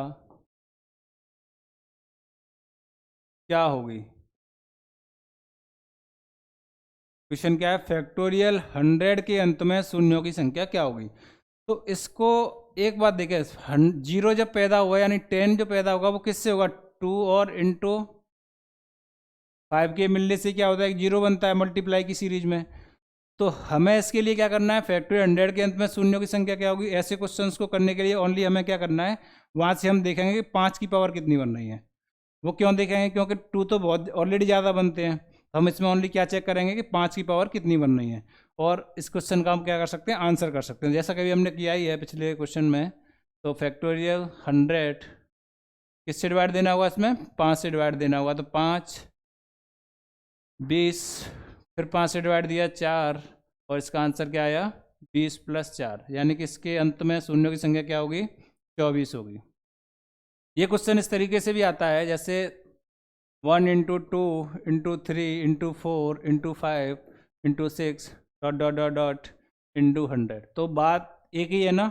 क्या होगी। क्वेश्चन क्या है, फैक्टोरियल 100 के अंत में शून्यों की संख्या क्या होगी। तो इसको एक बात देखें, 0 जब पैदा हुआ यानी 10 जो पैदा होगा वो किससे होगा, 2 और इंटू 5 के मिलने से क्या होता है, 0 बनता है मल्टीप्लाई की सीरीज में। तो हमें इसके लिए क्या करना है, फैक्टोरियल 100 के अंत में शून्यों की संख्या क्या होगी। ऐसे क्वेश्चंस को करने के लिए ओनली हमें क्या करना है, वहाँ से हम देखेंगे कि 5 की पावर कितनी बन रही है। वो क्यों देखेंगे, क्योंकि 2 तो बहुत ऑलरेडी ज़्यादा बनते हैं। तो हम इसमें ओनली क्या चेक करेंगे कि 5 की पावर कितनी बन रही है, और इस क्वेश्चन का हम क्या कर सकते हैं, आंसर कर सकते हैं, जैसा कभी हमने किया ही है पिछले क्वेश्चन में। तो फैक्टोरियल 100 किससे डिवाइड देना होगा, इसमें 5 से डिवाइड देना होगा। तो 5 20, फिर 5 से डिवाइड दिया 4, और इसका आंसर क्या आया 20 + 4, यानी कि इसके अंत में शून्यों की संख्या क्या होगी, 24 होगी। ये क्वेश्चन इस तरीके से भी आता है जैसे 1 × 2 × 3 × 4 × 5 × 6 ... × 100। तो बात एक ही है ना,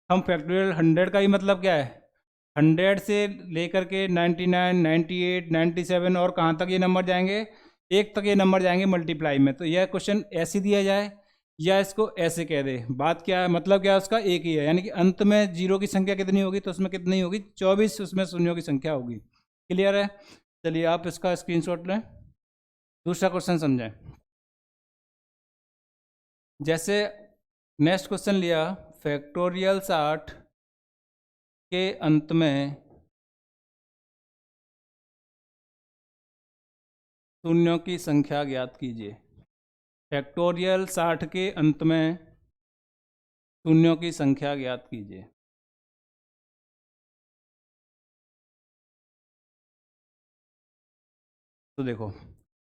हम फैक्टोरियल 100 का ही मतलब क्या है, 100 से लेकर के 99, 98, 97 और कहाँ तक ये नंबर जाएंगे, 1 तक ये नंबर जाएंगे मल्टीप्लाई में। तो यह क्वेश्चन ऐसे दिया जाए या इसको ऐसे कह दे, बात क्या है, मतलब क्या है उसका एक ही है। यानी कि अंत में 0 की संख्या कितनी होगी, तो उसमें कितनी होगी 24, उसमें शून्यों की संख्या होगी। क्लियर है। चलिए आप इसका स्क्रीनशॉट लें, दूसरा क्वेश्चन समझें। जैसे नेक्स्ट क्वेश्चन लिया, फैक्टोरियल 60 के अंत में शून्यों की संख्या ज्ञात कीजिए। फैक्टोरियल 60 के अंत में शून्यों की संख्या ज्ञात कीजिए। तो देखो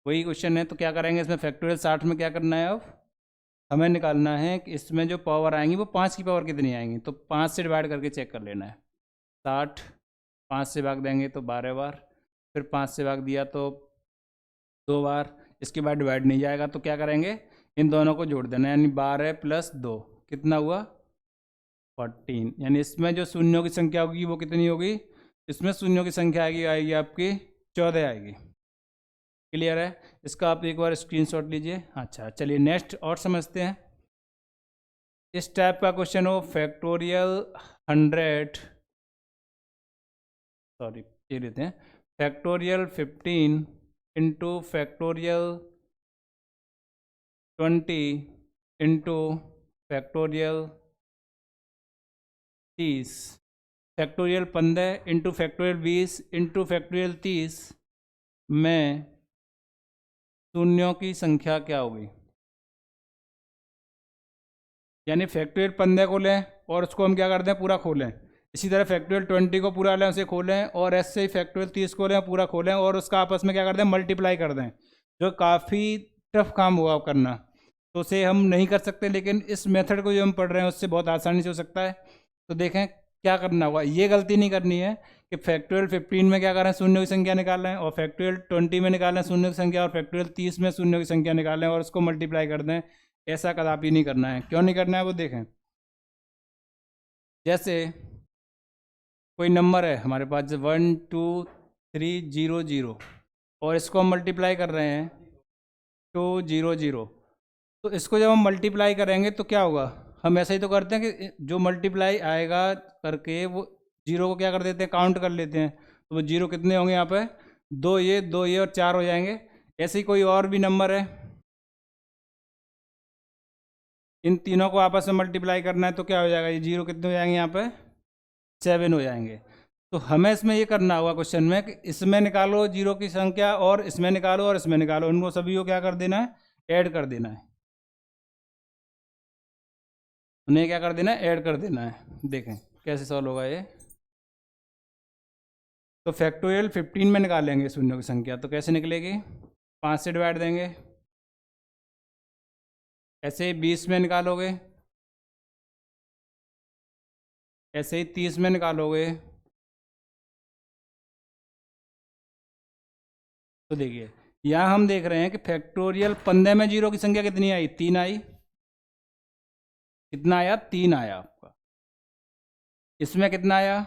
वही क्वेश्चन है, तो क्या करेंगे इसमें, फैक्टोरियल 60 में क्या करना है, अब हमें निकालना है कि इसमें जो पावर आएंगी वो 5 की पावर कितनी आएंगी। तो 5 से डिवाइड करके चेक कर लेना है। 60 5 से भाग देंगे तो 12 बार, फिर 5 से भाग दिया तो 2 बार, इसके बाद डिवाइड नहीं जाएगा तो क्या करेंगे, इन दोनों को जोड़ देना, यानी 12 + 2 कितना हुआ 14। यानी इसमें जो शून्यों की संख्या होगी वो कितनी होगी, इसमें शून्यों की संख्या आएगी आपकी 14 आएगी। क्लियर है। इसका आप एक बार स्क्रीनशॉट लीजिए। अच्छा चलिए नेक्स्ट और समझते हैं। इस टाइप का क्वेश्चन हो, फैक्टोरियल 100, सॉरी ये लेते हैं, factorial 15 into factorial 20 into factorial 30, factorial 15 into factorial 20 into factorial 30 में शून्यों की संख्या क्या होगी। यानी फैक्टोरियल 15 को लें और उसको हम क्या करते हैं, पूरा खोलें। इसी तरह फैक्टोरियल 20 को पूरा लें, उसे खोलें, और ऐसे ही फैक्टोरियल 30 को लें, पूरा खोलें, और उसका आपस में क्या कर दें, मल्टीप्लाई कर दें, जो काफ़ी टफ काम हुआ करना। तो उसे हम नहीं कर सकते, लेकिन इस मेथड को जो हम पढ़ रहे हैं उससे बहुत आसानी से हो सकता है। तो देखें क्या करना होगा, ये गलती नहीं करनी है कि फैक्टोरियल 15 में क्या करें, शून्य की संख्या निकाल लें, और फैक्टोरियल 20 में निकालें शून्य की संख्या, और फैक्टोरियल 30 में शून्य की संख्या निकालें और उसको मल्टीप्लाई कर दें। ऐसा कदापि नहीं करना है। क्यों नहीं करना है वो देखें। जैसे कोई नंबर है हमारे पास 12300 और इसको हम मल्टीप्लाई कर रहे हैं 200, तो इसको जब हम मल्टीप्लाई करेंगे तो क्या होगा, हम ऐसा ही तो करते हैं कि जो मल्टीप्लाई आएगा करके वो जीरो को क्या कर देते हैं, काउंट कर लेते हैं। तो वो जीरो कितने होंगे यहाँ पे, दो ये और 4 हो जाएंगे। ऐसे ही कोई और भी नंबर है, इन तीनों को आपस में मल्टीप्लाई करना है तो क्या हो जाएगा, ये जीरो कितने हो जाएंगे, यहाँ पे 7 हो जाएंगे। तो हमें इसमें ये करना होगा क्वेश्चन में कि इसमें निकालो जीरो की संख्या, और इसमें निकालो, और इसमें निकालो, उनको सभी को क्या कर देना है, ऐड कर देना है। उन्हें क्या कर देना है, ऐड कर देना है। देखें कैसे सॉल्व होगा ये। तो फैक्टोरियल 15 में निकालेंगे शून्यों की संख्या, तो कैसे निकलेगी, 5 से डिवाइड देंगे। ऐसे ही 20 में निकालोगे, ऐसे ही 30 में निकालोगे। तो देखिए यहाँ हम देख रहे हैं कि फैक्टोरियल 15 में जीरो की संख्या कितनी आई, 3 आई। कितना आया, 3 आया आपका। इसमें कितना आया,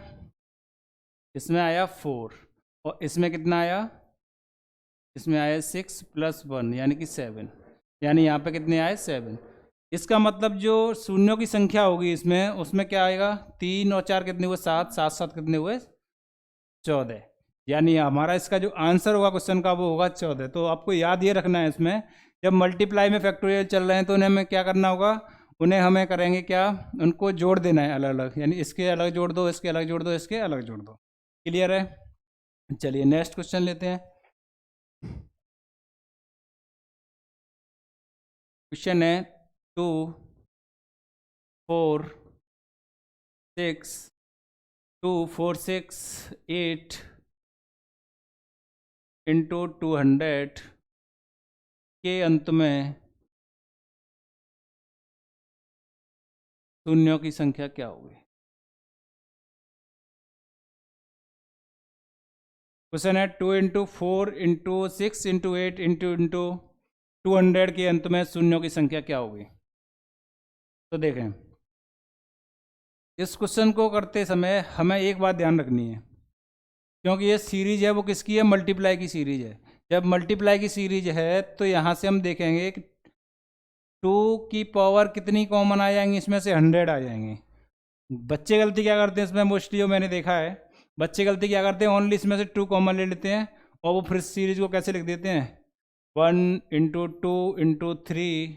इसमें आया 4, और इसमें कितना आया, इसमें आया 6 + 1 यानी कि 7, यानी यहाँ पे कितने आए, 7। इसका मतलब जो शून्यों की संख्या होगी इसमें, उसमें क्या आएगा, 3 और 4 कितने हुए, 7, 7 7 कितने हुए, 14। यानी हमारा इसका जो आंसर होगा क्वेश्चन का वो होगा 14। तो आपको याद ये रखना है, इसमें जब मल्टीप्लाई में फैक्टोरियल चल रहे हैं तो उन्हें हमें क्या करना होगा, उन्हें हमें करेंगे क्या, उनको जोड़ देना है अलग अलग, यानी इसके अलग जोड़ दो, इसके अलग जोड़ दो, इसके अलग जोड़ दो। क्लियर है। चलिए नेक्स्ट क्वेश्चन लेते हैं। क्वेश्चन है 2 4 6 2 4 6 8 इंटू 200 के अंत में शून्यों की संख्या क्या होगी। क्वेश्चन है 2 इंटू 4 इंटू 6 इंटू 8 इंटू 200 के अंत में शून्यों की संख्या क्या होगी। तो देखें इस क्वेश्चन को करते समय हमें एक बात ध्यान रखनी है, क्योंकि ये सीरीज है वो किसकी है, मल्टीप्लाई की सीरीज है। जब मल्टीप्लाई की सीरीज है तो यहाँ से हम देखेंगे कि 2 की पावर कितनी कॉमन आ जाएंगी, इसमें से 100 आ जाएंगे। बच्चे गलती क्या करते हैं इसमें, मोस्टली जो मैंने देखा है, बच्चे गलती क्या करते हैं, ओनली इसमें से 2 कॉमन ले लेते हैं, और वो फिर सीरीज को कैसे लिख देते हैं, 1 इंटू 2 इंटू 3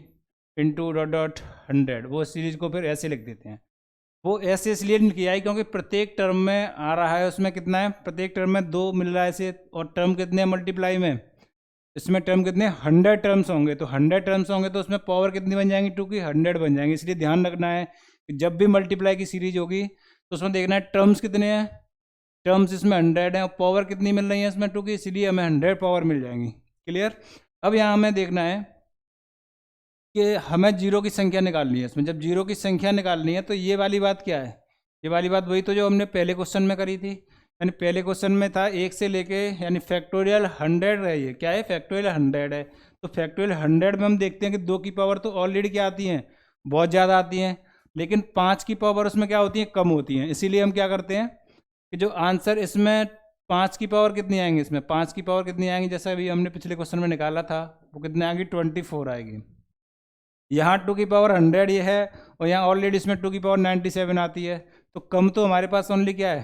इंटू डॉट 100, वो सीरीज को फिर ऐसे लिख देते हैं। वो ऐसे इसलिए नहीं किया है क्योंकि प्रत्येक टर्म में आ रहा है, उसमें कितना है, प्रत्येक टर्म में 2 मिल रहा है इसे, और टर्म कितने हैं मल्टीप्लाई में, इसमें टर्म कितने, 100 टर्म्स होंगे। तो 100 टर्म्स होंगे तो उसमें पावर कितनी बन जाएंगी, 2 की 100 बन जाएंगी। इसलिए ध्यान रखना है कि जब भी मल्टीप्लाई की सीरीज होगी तो उसमें देखना है टर्म्स कितने हैं, टर्म्स इसमें 100 हैं, और पावर कितनी मिल रही है इसमें 2 की, इसलिए हमें 100 पावर मिल जाएंगी। क्लियर। अब यहाँ हमें देखना है कि हमें जीरो की संख्या निकालनी है इसमें। जब जीरो की संख्या निकालनी है तो ये वाली बात क्या है, ये वाली बात वही तो जो हमने पहले क्वेश्चन में करी थी। यानी पहले क्वेश्चन में था 1 से लेके, यानी फैक्टोरियल 100 है, ये क्या है, फैक्टोरियल 100 है। तो फैक्टोरियल 100 में हम देखते हैं कि 2 की पावर तो ऑलरेडी क्या आती हैं, बहुत ज़्यादा आती हैं, लेकिन 5 की पावर उसमें क्या होती है, कम होती हैं। इसीलिए हम क्या करते हैं कि जो आंसर इसमें 5 की पावर कितनी आएंगी, इसमें 5 की पावर कितनी आएंगी, जैसा अभी हमने पिछले क्वेश्चन में निकाला था, वो कितने आएंगी, 24 आएगी। यहाँ 2 की पावर 100 ये है, और यहाँ ऑलरेडी इसमें 2 की पावर 97 आती है, तो कम तो हमारे पास ओनली क्या है,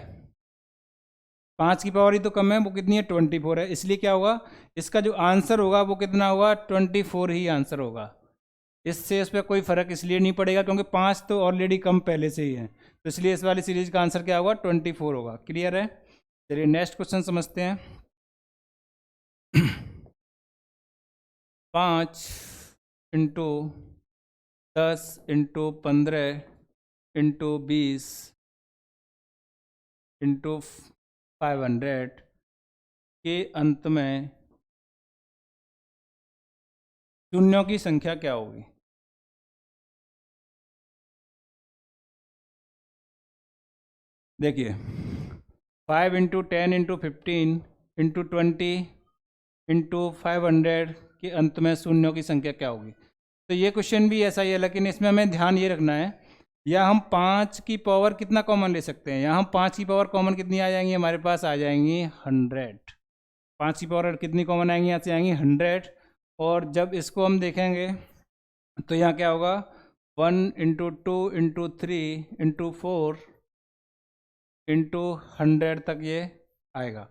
5 की पावर ही तो कम है, वो कितनी है 24 है। इसलिए क्या होगा, इसका जो आंसर होगा वो कितना होगा, 24 ही आंसर होगा। इससे इस पर कोई फर्क इसलिए नहीं पड़ेगा क्योंकि 5 तो ऑलरेडी कम पहले से ही है, तो इसलिए इस वाली सीरीज का आंसर क्या होगा, 24 होगा। क्लियर है। चलिए नेक्स्ट क्वेश्चन समझते हैं। 5 इंटू 10 इंटू 15 इंटू 20 इंटू 500 के अंत में शून्यों की संख्या क्या होगी। देखिए 5 इंटू 10 इंटू 15 इंटू 20 इंटू 500 के अंत में शून्यों की संख्या क्या होगी। तो ये क्वेश्चन भी ऐसा ही है, लेकिन इसमें हमें ध्यान ये रखना है, या हम 5 की पावर कितना कॉमन ले सकते हैं। यहाँ हम 5 की पावर कॉमन कितनी आ जाएंगी, हमारे पास आ जाएंगी 100। 5 की पावर कितनी कॉमन आएंगी, यहाँ से आएंगी 100। और जब इसको हम देखेंगे तो यहाँ क्या होगा, 1 इंटू 2 इंटू 3 इंटू 4 इंटू 100 तक ये आएगा।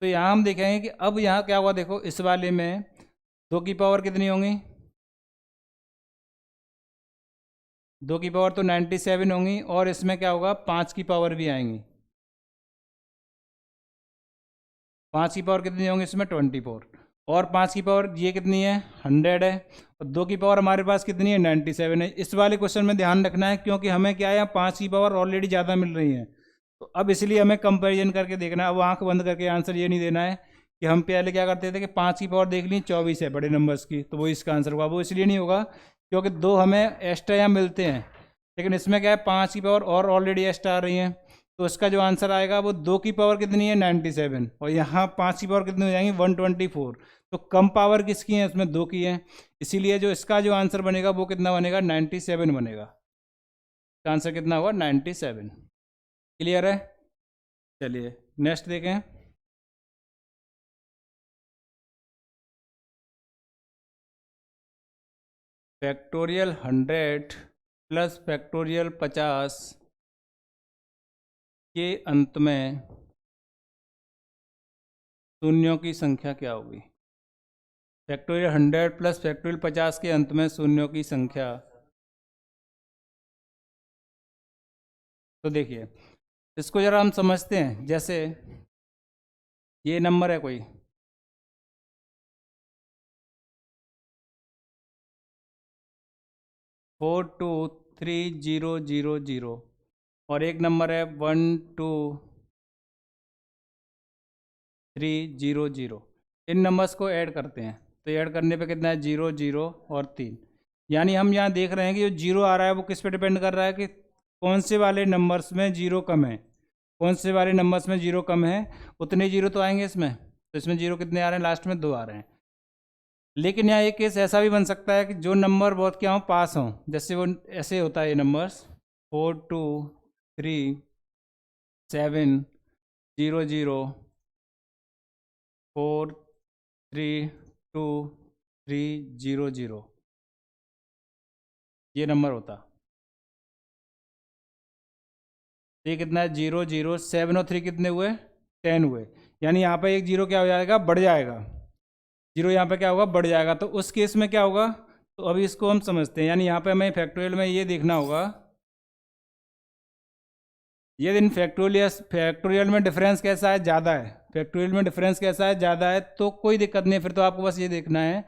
तो यहाँ हम देखेंगे कि अब यहाँ क्या हुआ, देखो इस वाले में 2 की पावर कितनी होंगी, 2 की पावर तो 97 होंगी, और इसमें क्या होगा 5 की पावर भी आएंगी। 5 की पावर कितनी होंगी इसमें 24, और 5 की पावर ये कितनी है 100 है, और 2 की पावर हमारे पास कितनी है 97 है। इस वाले क्वेश्चन में ध्यान रखना है क्योंकि हमें क्या है, 5 की पावर ऑलरेडी ज़्यादा मिल रही है, तो अब इसलिए हमें कंपैरिजन करके देखना है। अब आंख बंद करके आंसर ये नहीं देना है कि हम पहले क्या करते थे कि 5 की पावर देख ली 24 है बड़े नंबर्स की, तो वो इसका आंसर होगा। वो इसलिए नहीं होगा क्योंकि 2 हमें एक्स्ट्रा यहाँ मिलते हैं, लेकिन इसमें क्या है 5 की पावर और ऑलरेडी एक्स्ट्रा आ रही है, तो इसका जो आंसर आएगा वो 2 की पावर कितनी है 97, और यहाँ 5 की पावर कितनी हो जाएंगी 124। तो कम पावर किसकी है, इसमें 2 की है, इसीलिए जो इसका जो आंसर बनेगा वो कितना बनेगा 97 बनेगा। इसका आंसर कितना होगा 97। क्लियर है। चलिए नेक्स्ट देखें। फैक्टोरियल 100 प्लस फैक्टोरियल 50 के अंत में शून्यों की संख्या क्या होगी। फैक्टोरियल 100 प्लस फैक्टोरियल 50 के अंत में शून्यों की संख्या। तो देखिए इसको जरा हम समझते हैं। जैसे ये नंबर है कोई 423000, और एक नंबर है 12300। इन नंबर्स को ऐड करते हैं, तो ऐड करने पे कितना है 0 0 और 3। यानी हम यहाँ देख रहे हैं कि जो जीरो आ रहा है वो किस पे डिपेंड कर रहा है कि कौन से वाले नंबर्स में जीरो कम है, कौन से वाले नंबर्स में जीरो कम है, उतने जीरो तो आएंगे इसमें। तो इसमें जीरो कितने आ रहे हैं, लास्ट में 2 आ रहे हैं। लेकिन यहाँ एक केस ऐसा भी बन सकता है कि जो नंबर बहुत क्या हो पास हों, जैसे वो ऐसे होता है ये नंबर्स 423700 432300, ये नंबर होता। ये कितना है 0 0 7 और 3 कितने हुए 10 हुए, यानी यहाँ पे एक जीरो क्या हो जाएगा बढ़ जाएगा, जीरो यहाँ पे क्या होगा बढ़ जाएगा। तो उस केस में क्या होगा, तो अभी इसको हम समझते हैं। यानी यहाँ पे हमें फैक्टोरियल में ये देखना होगा, ये दिन फैक्टोरियल में डिफरेंस कैसा है ज़्यादा है, फैक्टोरियल में डिफरेंस कैसा है ज़्यादा है, तो कोई दिक्कत नहीं है। फिर तो आपको बस ये देखना है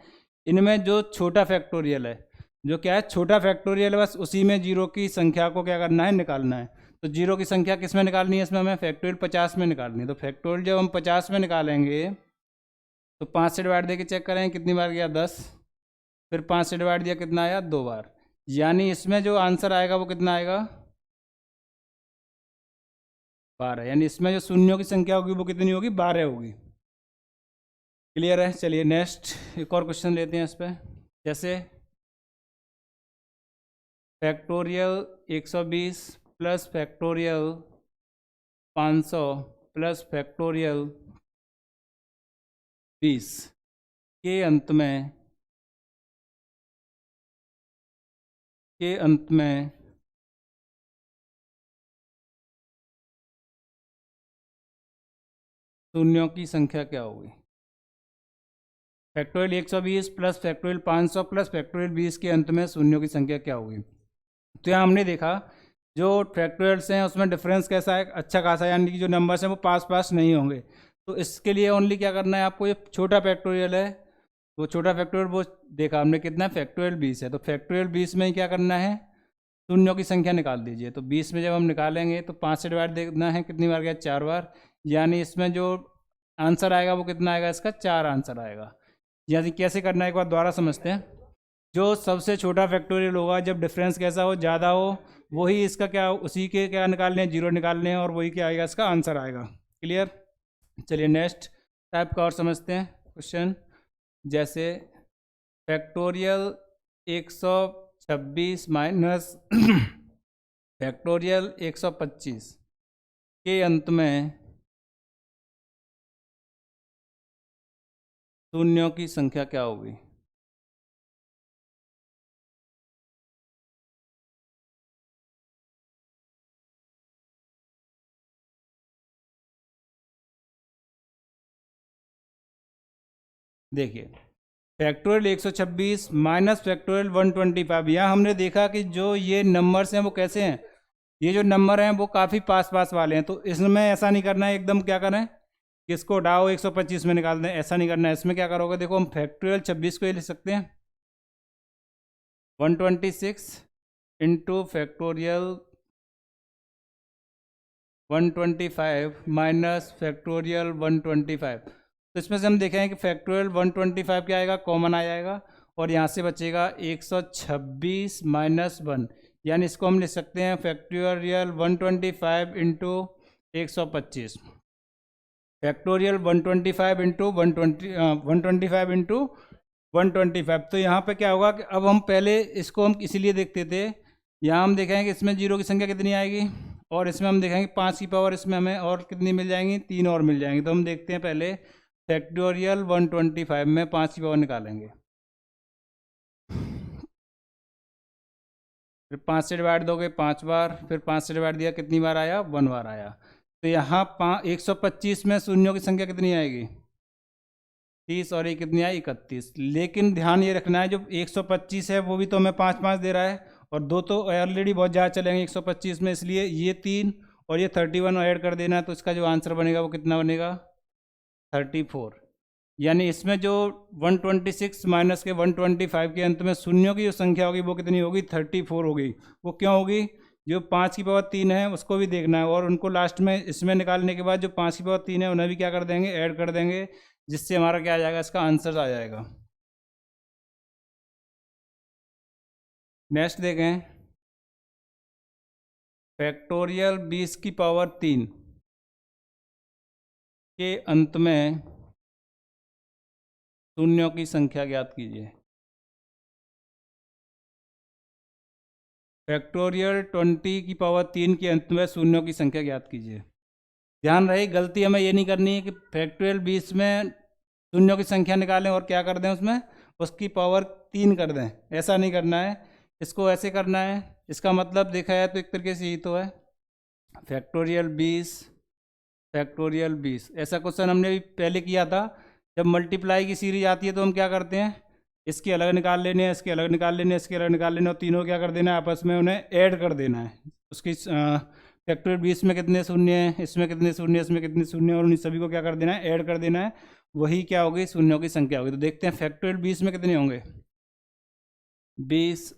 इनमें जो छोटा फैक्टोरियल है, जो क्या है छोटा फैक्टोरियल है, बस उसी में जीरो की संख्या को क्या करना है निकालना है। तो जीरो की संख्या किस में निकालनी है, इसमें हमें फैक्टोरियल 50 में निकालनी है। तो फैक्टोरियल जब हम 50 में निकालेंगे तो 5 से डिवाइड देके चेक करें कितनी बार गया 10, फिर 5 से डिवाइड दिया कितना आया 2 बार, यानी इसमें जो आंसर आएगा वो कितना आएगा 12। यानी इसमें जो शून्यों की संख्या होगी वो कितनी होगी 12 होगी। क्लियर है। चलिए नेक्स्ट एक और क्वेश्चन लेते हैं इस पर। जैसे factorial 120 plus factorial 500 plus factorial 20 के अंत में शून्यों की संख्या क्या होगी। Factorial 120 plus factorial 500 plus factorial 20 के अंत में शून्यों की संख्या क्या होगी। तो यहाँ हमने देखा जो फैक्टोरियल्स हैं उसमें डिफरेंस कैसा है, अच्छा खासा, यानी कि जो नंबर्स हैं वो पास पास नहीं होंगे। तो इसके लिए ओनली क्या करना है आपको, ये छोटा फैक्टोरियल है, वो छोटा फैक्टोरियल वो देखा हमने कितना, फैक्टोरियल 20 है, तो फैक्टोरियल 20 में क्या करना है, शून्यों की संख्या निकाल दीजिए। तो 20 में जब हम निकालेंगे तो 5 से डिवाइड देखना है कितनी बार गया, 4 बार, यानी इसमें जो आंसर आएगा वो कितना आएगा, इसका 4 आंसर आएगा। यानी कैसे करना है एक बार दोबारा समझते हैं। जो सबसे छोटा फैक्टोरियल होगा, जब डिफरेंस कैसा हो, ज़्यादा हो, वही इसका क्या, उसी के क्या निकालने हैं, जीरो निकालने हैं, और वही क्या आएगा, इसका आंसर आएगा। क्लियर। चलिए नेक्स्ट टाइप का और समझते हैं क्वेश्चन। जैसे फैक्टोरियल 126 माइनस फैक्टोरियल 125 के अंत में शून्यों की संख्या क्या होगी। देखिए फैक्टोरियल 126 माइनस फैक्टोरियल 125, यहाँ हमने देखा कि जो ये नंबर्स हैं वो कैसे हैं, ये जो नंबर हैं वो काफ़ी पास पास वाले हैं। तो इसमें ऐसा नहीं करना है, एकदम क्या करें कि इसको उठाओ 125 में निकाल दें, ऐसा नहीं करना है। इसमें क्या करोगे, देखो हम फैक्टोरियल 26 को ये लिख सकते हैं 126 इंटू फैक्टोरियल 125 माइनस फैक्टोरियल 125। तो इसमें से हम देखेंगे कि फैक्टोरियल 125 क्या आएगा, कॉमन आ जाएगा, और यहाँ से बचेगा 126 माइनस 1, यानी इसको हम लिख सकते हैं factorial 125 into 125, factorial 125 into 125 into 125। तो यहाँ पे क्या होगा कि अब हम पहले इसको हम इसीलिए देखते थे, यहाँ हम देखेंगे कि इसमें जीरो की संख्या कितनी आएगी, और इसमें हम देखेंगे 5 की पावर इसमें हमें और कितनी मिल जाएंगी, 3 और मिल जाएंगी। तो हम देखते हैं पहले फैक्टोरियल 125 में 5 की पावर निकालेंगे, फिर 5 से डिवाइड दोगे 5 बार, फिर 5 से डिवाइड दिया कितनी बार आया, 1 बार आया। तो यहाँ 125 में शून्यों की संख्या कितनी आएगी, 30, और ये कितनी आई, 31। लेकिन ध्यान ये रखना है जो 125 है वो भी तो हमें 5 5 दे रहा है, और दो तो ऑलरेडी बहुत ज़्यादा चलेंगे 125 में, इसलिए ये 3 और ये 31 ऐड कर देना है। तो इसका जो आंसर बनेगा वो कितना बनेगा, 34। यानी इसमें जो 126 माइनस के 125 के अंत में शून्यों की जो संख्या होगी वो कितनी होगी, 34 होगी। वो क्यों होगी, जो 5 की पावर 3 है उसको भी देखना है, और उनको लास्ट में इसमें निकालने के बाद जो 5 की पावर 3 है उन्हें भी क्या कर देंगे, ऐड कर देंगे, जिससे हमारा क्या आ जाएगा, इसका आंसर आ जाएगा। नेक्स्ट देखें, फैक्टोरियल 20 की पावर 3 के अंत में शून्यों की संख्या ज्ञात कीजिए। फैक्टोरियल 20 की पावर 3 के अंत में शून्यों की संख्या ज्ञात कीजिए। ध्यान रहे गलती हमें ये नहीं करनी है कि फैक्टोरियल 20 में शून्यों की संख्या निकालें और क्या कर दें, उसमें उसकी पावर 3 कर दें, ऐसा नहीं करना है। इसको ऐसे करना है, इसका मतलब देखा जाए तो एक तरीके से यही तो है, फैक्टोरियल 20 फैक्टोरियल 20। ऐसा क्वेश्चन हमने भी पहले किया था। जब मल्टीप्लाई की सीरीज आती है तो हम क्या करते हैं, इसके अलग निकाल लेने हैं, इसके अलग निकाल लेने हैं, इसके अलग निकाल लेने, और तीनों क्या कर देना है, आपस में उन्हें ऐड कर देना है। उसकी फैक्टोरियल 20 में कितने शून्य हैं, इसमें कितने शून्य, इसमें कितने शून्य, और उन सभी को क्या कर देना है, ऐड कर देना है। वही क्या होगी, शून्यों की संख्या होगी। तो देखते हैं फैक्टोरियल 20 में कितने होंगे, 20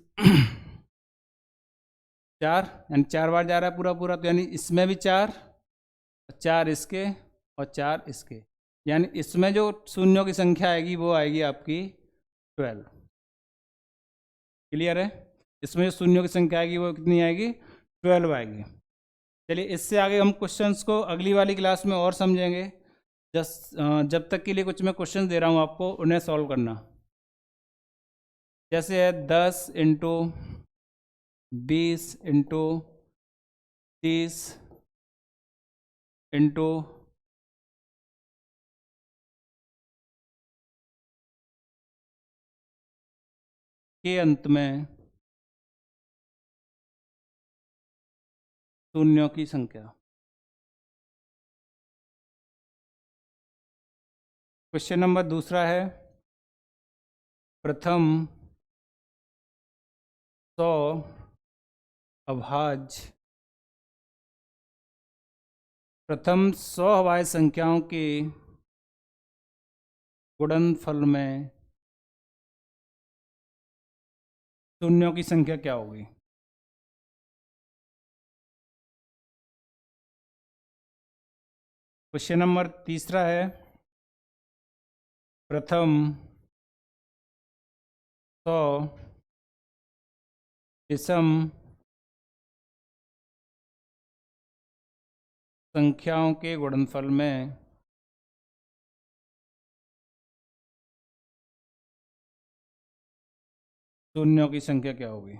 4, यानी 4 बार जा रहा है पूरा पूरा, तो यानी इसमें भी 4, 4 इसके, और 4 इसके, यानी इसमें जो शून्यों की संख्या आएगी वो आएगी आपकी 12। क्लियर है, इसमें जो शून्यों की संख्या आएगी वो कितनी आएगी, 12 आएगी। चलिए इससे आगे हम क्वेश्चंस को अगली वाली क्लास में और समझेंगे। जब तक के लिए कुछ मैं क्वेश्चन दे रहा हूँ आपको, उन्हें सॉल्व करना। जैसे है 10 इंटू 20 इंटू 30 इंटू के अंत में शून्यों की संख्या। क्वेश्चन नंबर दूसरा है, प्रथम 100 अभाज्य, प्रथम 100 अभाज्य संख्याओं के गुणनफल में शून्यों की संख्या क्या होगी? क्वेश्चन नंबर तीसरा है, प्रथम 100 विषम संख्याओं के गुणनफल में शून्यों की संख्या क्या होगी?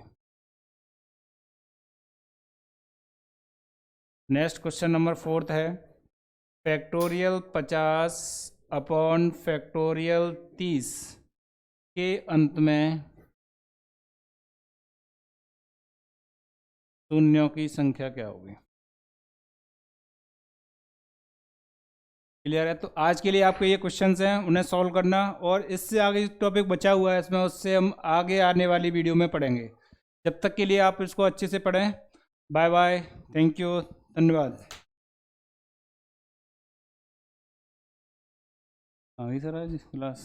नेक्स्ट क्वेश्चन नंबर फोर्थ है, फैक्टोरियल 50 अपॉन फैक्टोरियल 30 के अंत में शून्यों की संख्या क्या होगी? क्लियर है? तो आज के लिए आपके ये क्वेश्चंस हैं, उन्हें सॉल्व करना, और इससे आगे जो टॉपिक बचा हुआ है इसमें उससे हम आगे आने वाली वीडियो में पढ़ेंगे। जब तक के लिए आप इसको अच्छे से पढ़ें। बाय बाय, थैंक यू, धन्यवाद। हाँ सर आज क्लास